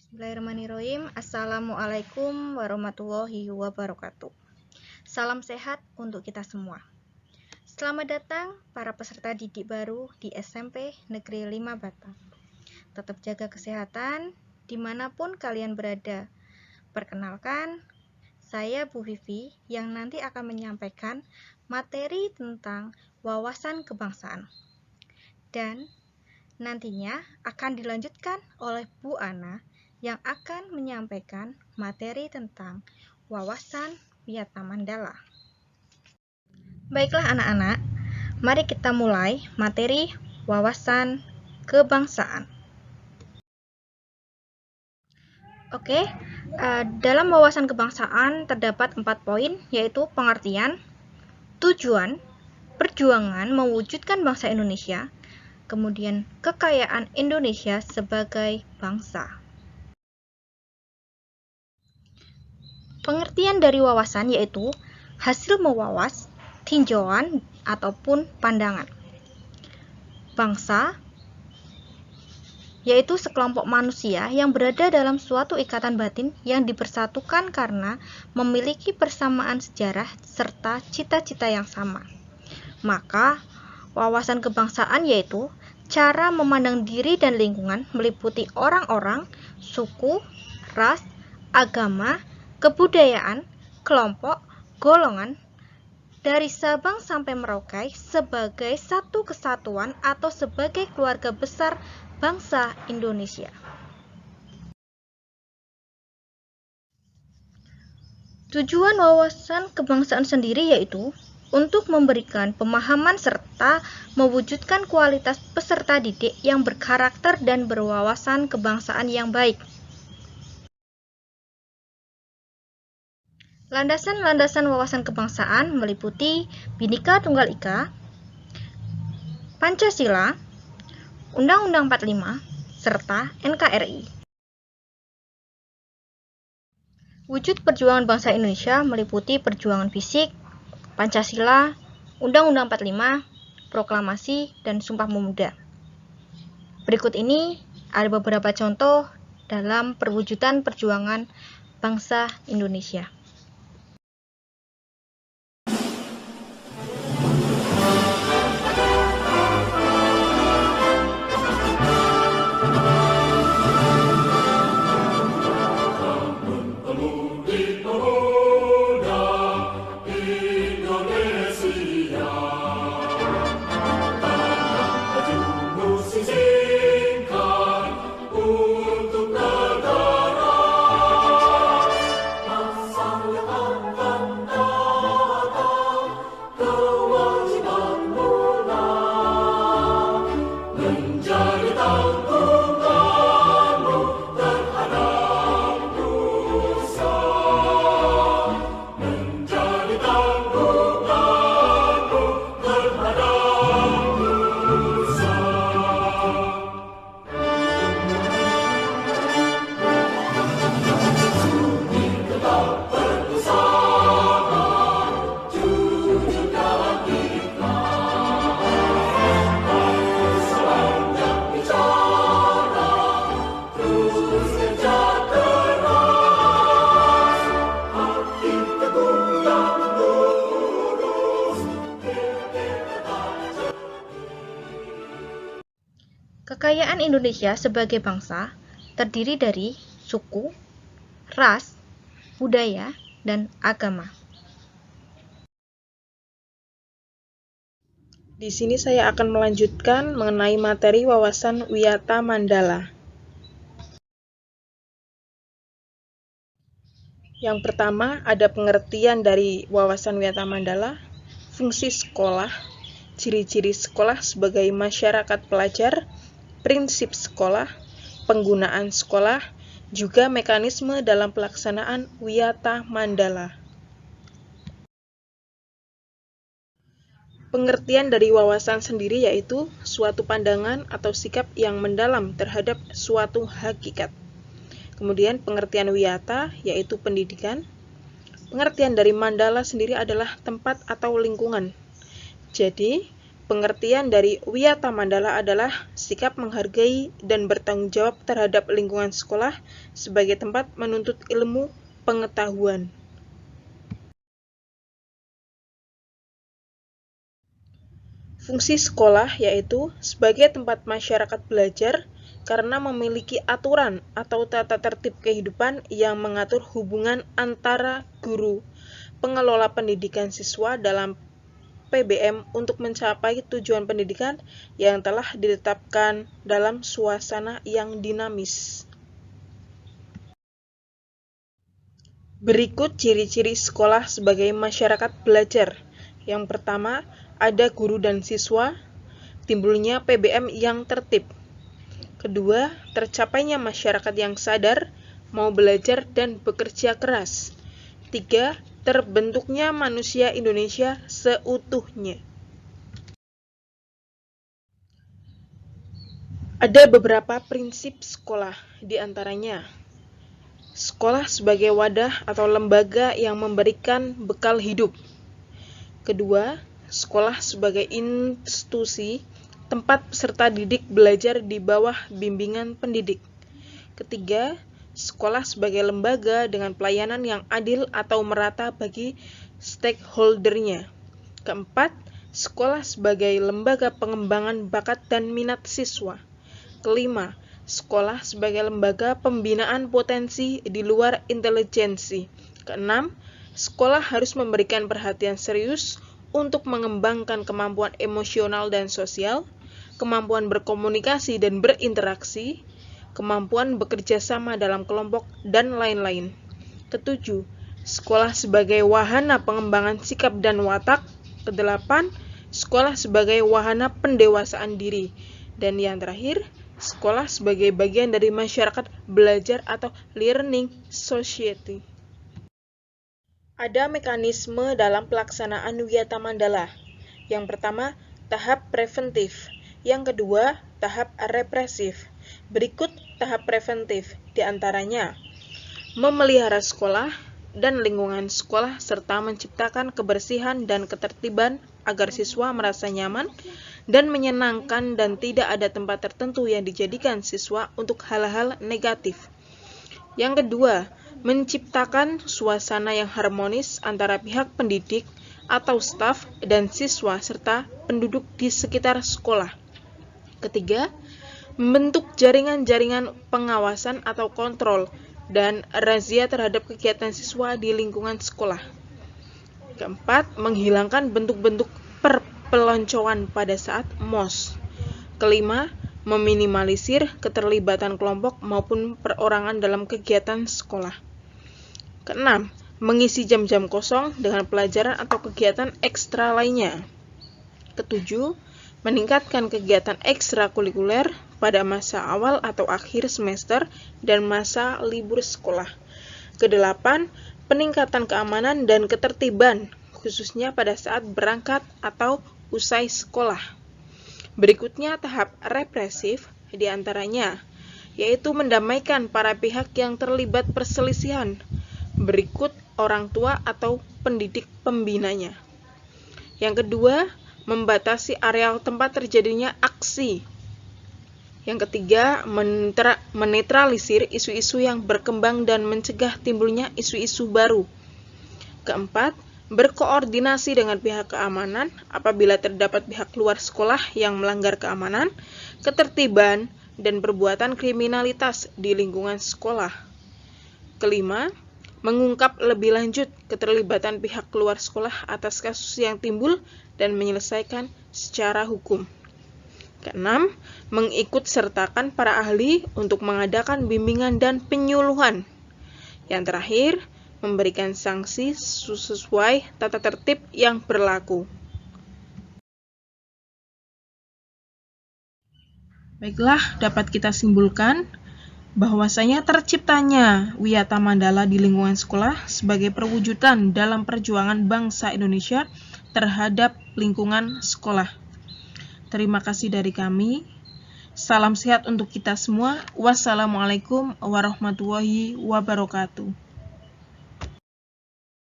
Bismillahirrahmanirrahim. Assalamualaikum warahmatullahi wabarakatuh. Salam sehat untuk kita semua. Selamat datang para peserta didik baru di SMP Negeri 5 Batang. Tetap jaga kesehatan dimanapun kalian berada. Perkenalkan, saya Bu Vivi yang nanti akan menyampaikan materi tentang wawasan kebangsaan. Dan nantinya akan dilanjutkan oleh Bu Ana yang akan menyampaikan materi tentang wawasan Wiyata Mandala. Baiklah anak-anak, mari kita mulai materi wawasan kebangsaan. Oke, dalam wawasan kebangsaan terdapat 4 poin, yaitu pengertian, tujuan, perjuangan mewujudkan bangsa Indonesia, kemudian kekayaan Indonesia sebagai bangsa. Pengertian dari wawasan yaitu hasil mewawas, tinjauan, ataupun pandangan. Bangsa yaitu sekelompok manusia yang berada dalam suatu ikatan batin yang dipersatukan karena memiliki persamaan sejarah serta cita-cita yang sama. Maka, wawasan kebangsaan yaitu cara memandang diri dan lingkungan meliputi orang-orang, suku, ras, agama, kebudayaan, kelompok, golongan, dari Sabang sampai Merauke sebagai satu kesatuan atau sebagai keluarga besar bangsa Indonesia. Tujuan wawasan kebangsaan sendiri yaitu untuk memberikan pemahaman serta mewujudkan kualitas peserta didik yang berkarakter dan berwawasan kebangsaan yang baik. Landasan-landasan wawasan kebangsaan meliputi Bhinneka Tunggal Ika, Pancasila, Undang-Undang 45, serta NKRI. Wujud perjuangan bangsa Indonesia meliputi perjuangan fisik, Pancasila, Undang-Undang 45, Proklamasi, dan Sumpah Pemuda. Berikut ini ada beberapa contoh dalam perwujudan perjuangan bangsa Indonesia. Kekayaan Indonesia sebagai bangsa terdiri dari suku, ras, budaya, dan agama. Di sini saya akan melanjutkan mengenai materi wawasan Wiyata Mandala. Yang pertama, ada pengertian dari wawasan Wiyata Mandala, fungsi sekolah, ciri-ciri sekolah sebagai masyarakat pelajar, prinsip sekolah, penggunaan sekolah, juga mekanisme dalam pelaksanaan Wiyata Mandala. Pengertian dari wawasan sendiri yaitu suatu pandangan atau sikap yang mendalam terhadap suatu hakikat. Kemudian pengertian Wiyata yaitu pendidikan. Pengertian dari Mandala sendiri adalah tempat atau lingkungan. Jadi, Pengertian dari Wiyata Mandala adalah sikap menghargai dan bertanggung jawab terhadap lingkungan sekolah sebagai tempat menuntut ilmu pengetahuan. Fungsi sekolah yaitu sebagai tempat masyarakat belajar karena memiliki aturan atau tata tertib kehidupan yang mengatur hubungan antara guru, pengelola pendidikan siswa dalam PBM untuk mencapai tujuan pendidikan yang telah ditetapkan dalam suasana yang dinamis. Berikut ciri-ciri sekolah sebagai masyarakat belajar. Yang pertama, ada guru dan siswa, timbulnya PBM yang tertib. Kedua, tercapainya masyarakat yang sadar, mau belajar dan bekerja keras. Tiga, terbentuknya manusia Indonesia seutuhnya. Ada beberapa prinsip sekolah, di antaranya sekolah sebagai wadah atau lembaga yang memberikan bekal hidup. Kedua, sekolah sebagai institusi tempat peserta didik belajar di bawah bimbingan pendidik. Ketiga, sekolah sebagai lembaga dengan pelayanan yang adil atau merata bagi stakeholder-nya. Keempat, sekolah sebagai lembaga pengembangan bakat dan minat siswa. Kelima, sekolah sebagai lembaga pembinaan potensi di luar intelijensi. Keenam, sekolah harus memberikan perhatian serius untuk mengembangkan kemampuan emosional dan sosial, kemampuan berkomunikasi dan berinteraksi, kemampuan bekerja sama dalam kelompok, dan lain-lain. Ketujuh, sekolah sebagai wahana pengembangan sikap dan watak. Kedelapan, sekolah sebagai wahana pendewasaan diri. Dan yang terakhir, sekolah sebagai bagian dari masyarakat belajar atau learning society. Ada mekanisme dalam pelaksanaan Wiyata Mandala. Yang pertama, tahap preventif. Yang kedua, tahap represif. Berikut tahap preventif, di antaranya memelihara sekolah dan lingkungan sekolah serta menciptakan kebersihan dan ketertiban agar siswa merasa nyaman dan menyenangkan dan tidak ada tempat tertentu yang dijadikan siswa untuk hal-hal negatif. Yang kedua, menciptakan suasana yang harmonis antara pihak pendidik atau staf dan siswa serta penduduk di sekitar sekolah. Ketiga, membentuk jaringan-jaringan pengawasan atau kontrol dan razia terhadap kegiatan siswa di lingkungan sekolah. Keempat, menghilangkan bentuk-bentuk perpeloncoan pada saat MOS. Kelima, meminimalisir keterlibatan kelompok maupun perorangan dalam kegiatan sekolah. Keenam, mengisi jam-jam kosong dengan pelajaran atau kegiatan ekstra lainnya. Ketujuh, meningkatkan kegiatan ekstrakurikuler pada masa awal atau akhir semester dan masa libur sekolah. Kedelapan, peningkatan keamanan dan ketertiban, khususnya pada saat berangkat atau usai sekolah. Berikutnya tahap represif, di antaranya, yaitu mendamaikan para pihak yang terlibat perselisihan, berikut orang tua atau pendidik pembinanya. Yang kedua, membatasi areal tempat terjadinya aksi. Yang ketiga, menetralisir isu-isu yang berkembang dan mencegah timbulnya isu-isu baru. Keempat, berkoordinasi dengan pihak keamanan apabila terdapat pihak luar sekolah yang melanggar keamanan, ketertiban, dan perbuatan kriminalitas di lingkungan sekolah. Kelima, mengungkap lebih lanjut keterlibatan pihak luar sekolah atas kasus yang timbul dan menyelesaikan secara hukum. Keenam, mengikut sertakan para ahli untuk mengadakan bimbingan dan penyuluhan. Yang terakhir, memberikan sanksi sesuai tata tertib yang berlaku. Baiklah, dapat kita simpulkan bahwasanya terciptanya Wiyata Mandala di lingkungan sekolah sebagai perwujudan dalam perjuangan bangsa Indonesia terhadap lingkungan sekolah. Terima kasih dari kami. Salam sehat untuk kita semua. Wassalamualaikum warahmatullahi wabarakatuh.